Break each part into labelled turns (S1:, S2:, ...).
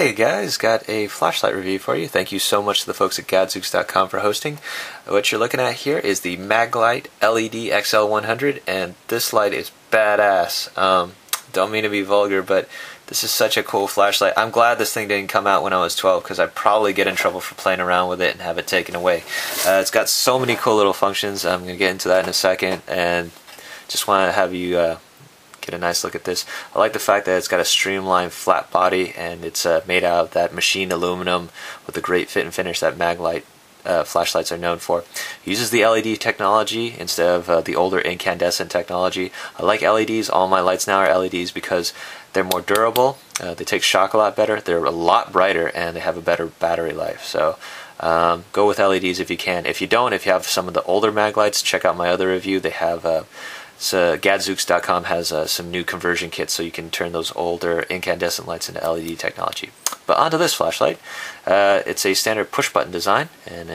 S1: Hey guys, got a flashlight review for you. Thank you so much to the folks at Gadzooks.com for hosting. What you're looking at here is the Maglite LED XL100, and this light is badass. Don't mean to be vulgar, but this is such a cool flashlight. I'm glad this thing didn't come out when I was 12 because I'd probably get in trouble for playing around with it and have it taken away. It's got so many cool little functions. I'm going to get into that in a second, and just want to have you get a nice look at this. I like the fact that it's got a streamlined flat body and it's made out of that machined aluminum with the great fit and finish that Maglite flashlights are known for. It uses the LED technology instead of the older incandescent technology. I like LEDs. All my lights now are LEDs because they're more durable, they take shock a lot better, they're a lot brighter, and they have a better battery life. So go with LEDs if you can. If you don't, if you have some of the older Maglites, check out my other review. They have So Gadzooks.com has some new conversion kits so you can turn those older incandescent lights into LED technology. But onto this flashlight. It's a standard push button design, and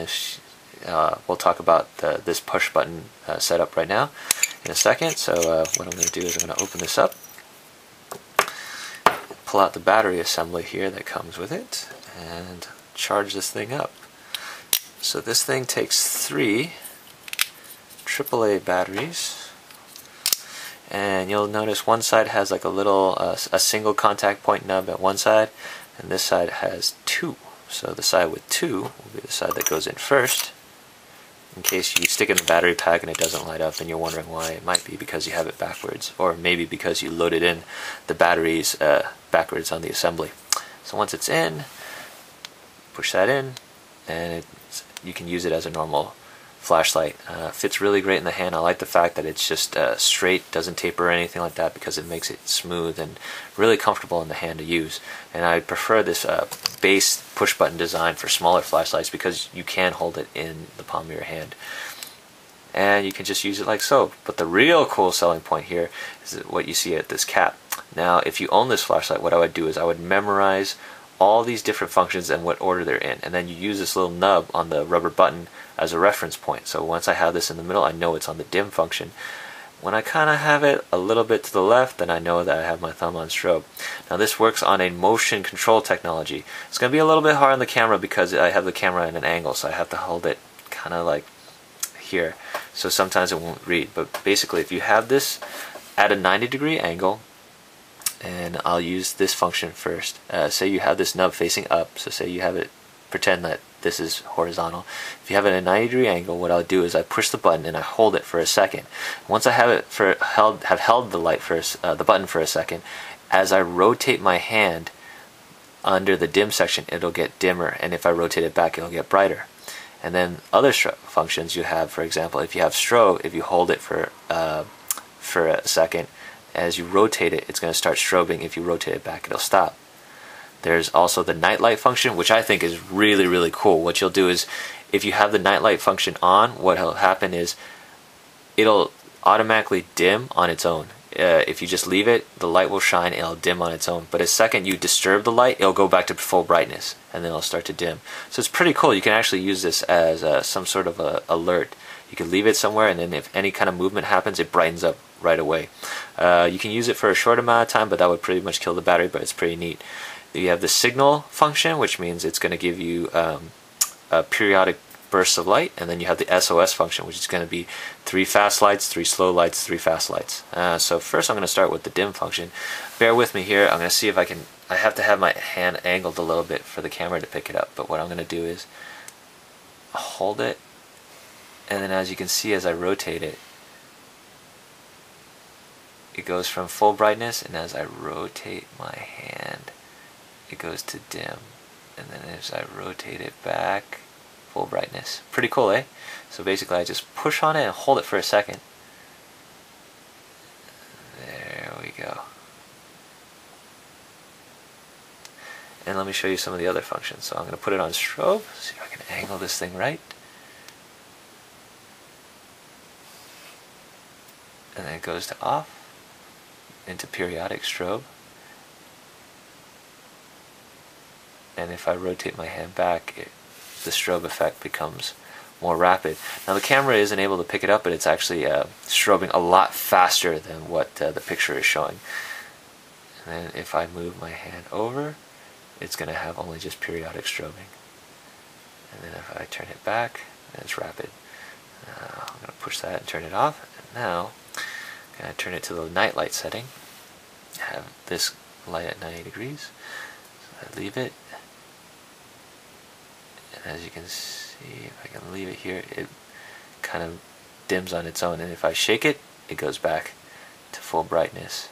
S1: we'll talk about this push button setup right now in a second. So what I'm going to do is I'm going to open this up, pull out the battery assembly here that comes with it, and charge this thing up. So this thing takes 3 AAA batteries. And you'll notice one side has like a little a single contact point nub at one side, and this side has 2. So the side with 2 will be the side that goes in first. In case you stick it in the battery pack and it doesn't light up and you're wondering why, it might be because you have it backwards, or maybe because you loaded in the batteries backwards on the assembly. So once it's in, push that in, and you can use it as a normal flashlight. Fits really great in the hand. I like the fact that it's just straight, doesn't taper or anything like that, because it makes it smooth and really comfortable in the hand to use. And I prefer this base push button design for smaller flashlights because you can hold it in the palm of your hand and you can just use it like so. But the real cool selling point here is what you see at this cap. Now if you own this flashlight, what I would do is I would memorize all these different functions and what order they're in, and then you use this little nub on the rubber button as a reference point. So once I have this in the middle, I know it's on the dim function. When I kind of have it a little bit to the left, then I know that I have my thumb on strobe. Now this works on a motion control technology. It's going to be a little bit hard on the camera because I have the camera at an angle, so I have to hold it kind of like here, so sometimes it won't read. But basically if you have this at a 90-degree angle, and I'll use this function first. Say you have this nub facing up, so say you have it, pretend that this is horizontal. If you have it at a 90-degree angle, what I'll do is I push the button and I hold it for a second. Once I have it held the light for the button for a second, as I rotate my hand under the dim section, it'll get dimmer, and if I rotate it back, it'll get brighter. And then other functions you have, for example, if you have strobe, if you hold it for a second, as you rotate it, it's going to start strobing. If you rotate it back, it'll stop. There's also the night light function, which I think is really, really cool. What you'll do is, if you have the night light function on, what will happen is it'll automatically dim on its own. If you just leave it, the light will shine and it'll dim on its own. But the second you disturb the light, it'll go back to full brightness, and then it'll start to dim. So it's pretty cool. You can actually use this as some sort of alert. You can leave it somewhere, and then if any kind of movement happens, it brightens up right away. You can use it for a short amount of time, but that would pretty much kill the battery, but it's pretty neat. You have the signal function, which means it's going to give you a periodic bursts of light, and then you have the SOS function, which is going to be 3 fast lights, 3 slow lights, 3 fast lights. So first I'm going to start with the dim function. Bear with me here. I'm going to see if I can. I have to have my hand angled a little bit for the camera to pick it up, but what I'm going to do is hold it, and then as you can see, as I rotate it, it goes from full brightness, and as I rotate my hand, it goes to dim, and then as I rotate it back, full brightness. Pretty cool, eh? So basically I just push on it and hold it for a second. There we go. And let me show you some of the other functions. So I'm going to put it on strobe, see if I can angle this thing right. And then it goes to off, into periodic strobe. And if I rotate my hand back, the strobe effect becomes more rapid. Now the camera isn't able to pick it up, but it's actually strobing a lot faster than what the picture is showing. And then if I move my hand over, it's going to have only just periodic strobing. And then if I turn it back, then it's rapid. I'm going to push that and turn it off. And now I'm going to turn it to the night light setting. Have this light at 90 degrees. So I leave it. And as you can see, if I can leave it here, it kind of dims on its own. And if I shake it, it goes back to full brightness.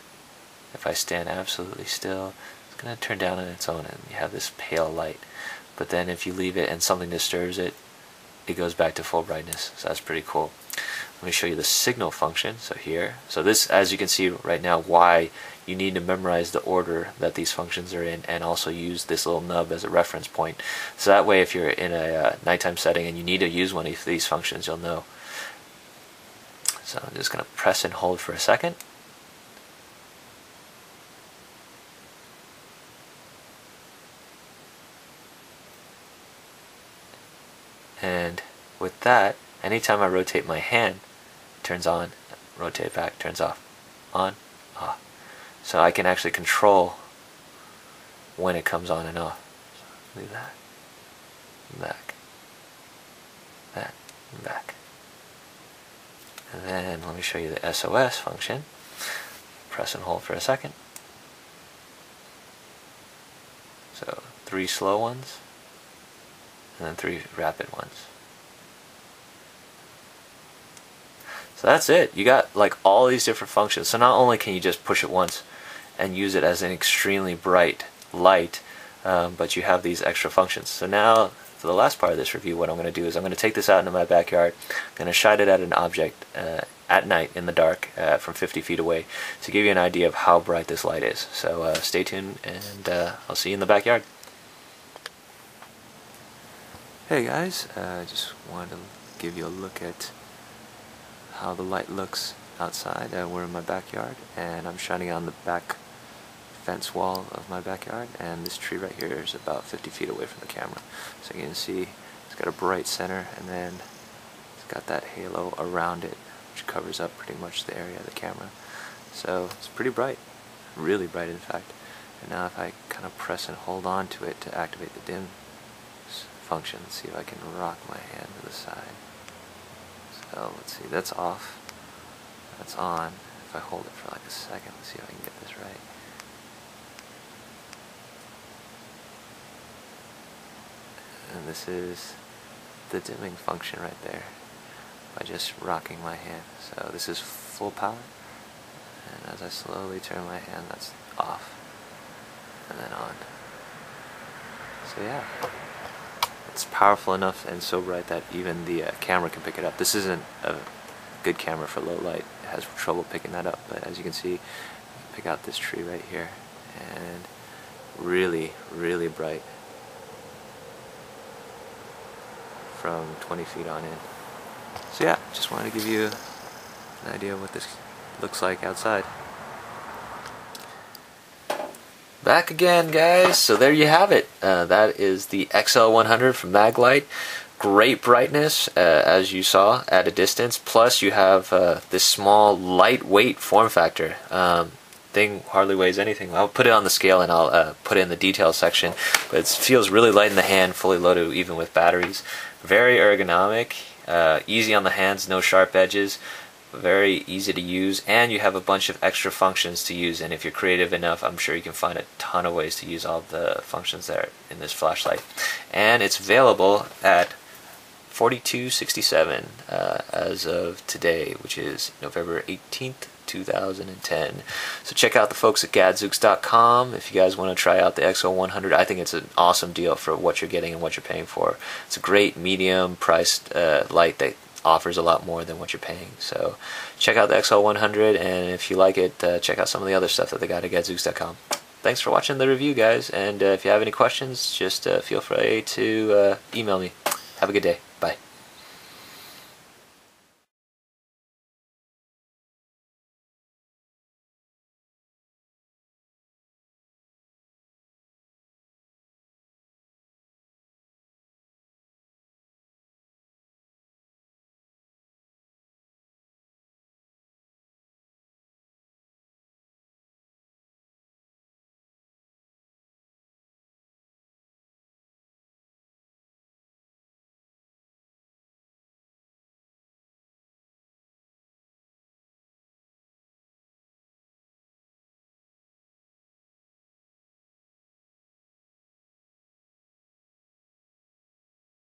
S1: If I stand absolutely still, it's going to turn down on its own and you have this pale light. But then if you leave it and something disturbs it, it goes back to full brightness. So that's pretty cool. Let me show you the signal function. So here, so this, as you can see right now, why you need to memorize the order that these functions are in, and also use this little nub as a reference point. So that way if you're in a nighttime setting and you need to use one of these functions, you'll know. So I'm just going to press and hold for a second. And with that, anytime I rotate my hand, it turns on, rotate back, turns off, on, off. So I can actually control when it comes on and off. So leave that, back, that, and back. And then let me show you the SOS function. Press and hold for a second. So 3 slow ones, and then 3 rapid ones. So that's it. You got like all these different functions. So not only can you just push it once and use it as an extremely bright light, but you have these extra functions. So now, for the last part of this review, what I'm going to do is I'm going to take this out into my backyard. I'm going to shine it at an object at night in the dark from 50 feet away to give you an idea of how bright this light is. So stay tuned, and I'll see you in the backyard. Hey guys, I just wanted to give you a look at how the light looks outside. We're in my backyard, and I'm shining on the back fence wall of my backyard, and this tree right here is about 50 feet away from the camera. So you can see it's got a bright center, and then it's got that halo around it, which covers up pretty much the area of the camera. So it's pretty bright, really bright in fact. And now if I kind of press and hold on to it to activate the dim function, let's see if I can rock my hand to the side. So let's see, that's off, that's on. If I hold it for like a second, let's see if I can get this right. And this is the dimming function right there by just rocking my hand. So this is full power, and as I slowly turn my hand, that's off and then on. So yeah, it's powerful enough and so bright that even the camera can pick it up. This isn't a good camera for low light. It has trouble picking that up, but as you can see, you can pick out this tree right here, and really, really bright from 20 feet on in. So yeah, just wanted to give you an idea of what this looks like outside. Back again, guys. So there you have it. That is the XL100 from Maglite. Great brightness, as you saw, at a distance. Plus you have this small, lightweight form factor. Thing hardly weighs anything. I'll put it on the scale and I'll put it in the details section. But it feels really light in the hand, fully loaded even with batteries. Very ergonomic, easy on the hands, no sharp edges. Very easy to use, and you have a bunch of extra functions to use, and if you're creative enough, I'm sure you can find a ton of ways to use all the functions there in this flashlight. And it's available at $42.67 as of today, which is November 18th, 2010. So check out the folks at Gadzooks.com if you guys want to try out the XL100. I think it's an awesome deal for what you're getting and what you're paying for. It's a great medium priced light that offers a lot more than what you're paying. So check out the XL100, and if you like it, check out some of the other stuff that they got at Gadzooks.com. Thanks for watching the review, guys, and if you have any questions, just feel free to email me. Have a good day.